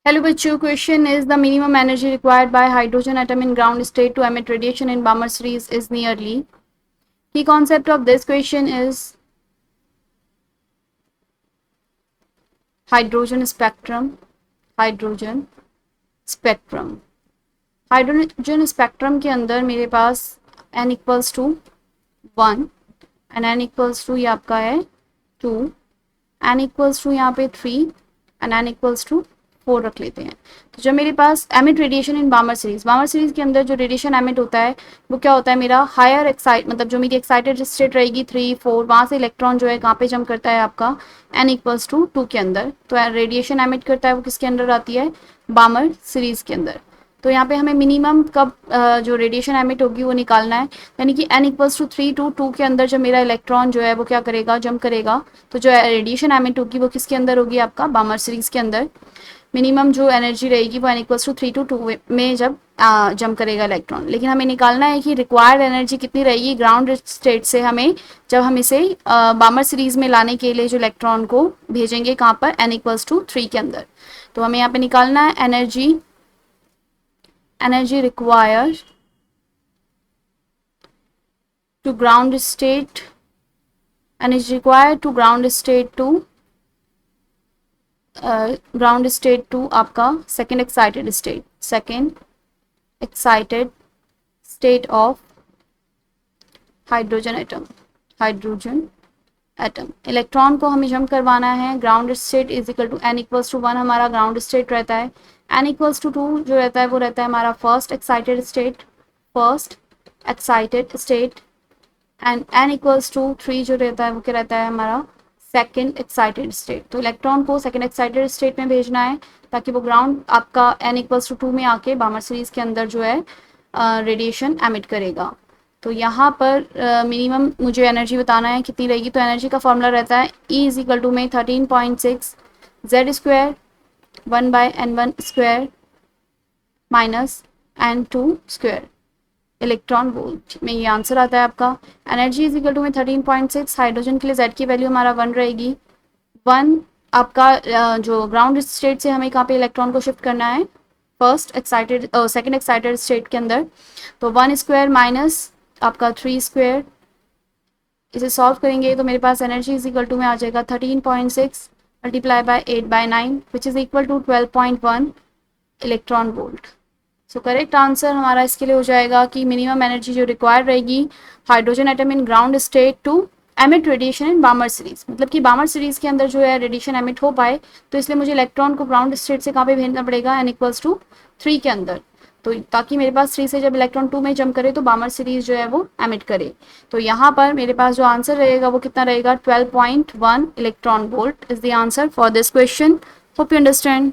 Hello बच्चों, question is the minimum energy required by hydrogen atom in ground state to emit radiation in Balmer series is nearly. Key concept of this question is hydrogen spectrum. Hydrogen spectrum hydrogen spectrum के अंदर मेरे पास n equals to 1 and n equals to ये आपका है 2, n equals to यहाँ पे 3 and n equals to 4 रख लेते हैं। तो जब मेरे पास emit radiation in Balmer series के अंदर जो रेडिएशन एमिट होता है वो क्या होता है, मेरा हायर एक्साइट मतलब जो मेरी एक्साइटेड स्टेट रहेगी 3 4, वहाँ से इलेक्ट्रॉन जो है कहाँ पे जंप करता है आपका n इक्वल्स टू 2 के अंदर। तो रेडिएशन एमिट करता है वो किसके अंदर आती है, बामर सीरीज के अंदर। तो यहाँ पे हमें मिनिमम कब जो रेडिएशन एमिट होगी वो निकालना है, यानी कि n इक्वल्स टू 3 टू 2 के अंदर जब मेरा इलेक्ट्रॉन जो है वो क्या करेगा, जंप करेगा। तो जो रेडिएशन एमिट होगी वो किसके अंदर होगी, आपका बामर सीरीज के अंदर। मिनिमम जो एनर्जी रहेगी वो n इक्वल्स टू 3 टू 2 में जब जंप करेगा इलेक्ट्रॉन। लेकिन हमें निकालना है कि रिक्वायर्ड एनर्जी कितनी रहेगी ग्राउंड स्टेट से हमें, जब हम इसे बामर सीरीज में लाने के लिए जो इलेक्ट्रॉन को भेजेंगे कहाँ पर, n इक्वल्स टू 3 के अंदर। तो हमें यहाँ पे निकालना है energy required to ground state, energy required to ground state to आपका second excited state of hydrogen atom. Electron को हमें जंप करवाना है ground state is equal to n equals to 1 हमारा ग्राउंड स्टेट रहता है, n इक्वल्स टू 2 जो रहता है वो रहता है हमारा first excited state and n equals to 3 जो रहता है वो क्या रहता है हमारा सेकेंड एक्साइटेड स्टेट। तो इलेक्ट्रॉन को सेकेंड एक्साइटेड स्टेट में भेजना है ताकि वो ग्राउंड आपका n इक्वल्स टू 2 में आके बामर सीरीज के अंदर जो है रेडिएशन एमिट करेगा। तो यहाँ पर मिनिमम मुझे एनर्जी बताना है कितनी रहेगी। तो एनर्जी का फॉर्मूला रहता है E इज इक्वल टू में 13.6 Z square 1/n1 square minus n2 square electron volt में। ये आंसर आता है आपका। एनर्जी इज इक्वल टू में 13.6, हाइड्रोजन के लिए Z की वैल्यू हमारा 1 रहेगी। 1 आपका जो ग्राउंड स्टेट से हमें कहाँ पे इलेक्ट्रॉन को शिफ्ट करना है, सेकेंड एक्साइटेड स्टेट के अंदर। तो 1 स्क्वायर माइनस आपका 3 स्क्वायर, इसे सॉल्व करेंगे तो मेरे पास एनर्जी इज इक्वल टू में आ जाएगा 13.6 multiply by 8/9 which is equal to 12.1 electron volt. So correct answer हमारा इसके लिए हो जाएगा कि मिनिमम एनर्जी जो रिक्वायर्ड रहेगी hydrogen atom in ground state to emit radiation in Balmer series, मतलब कि बामर सीरीज के अंदर जो है रेडिएशन एमिट हो पाए तो इसलिए मुझे इलेक्ट्रॉन को ग्राउंड स्टेट से कहाँ पे भेजना पड़ेगा, n इक्वल्स टू 3 के अंदर। तो ताकि मेरे पास 3 से जब इलेक्ट्रॉन 2 में जंप करे तो बामर सीरीज जो है वो एमिट करे। तो यहाँ पर मेरे पास जो आंसर रहेगा वो कितना रहेगा, 12.1 electron volt is the answer for this question. Hope you understand.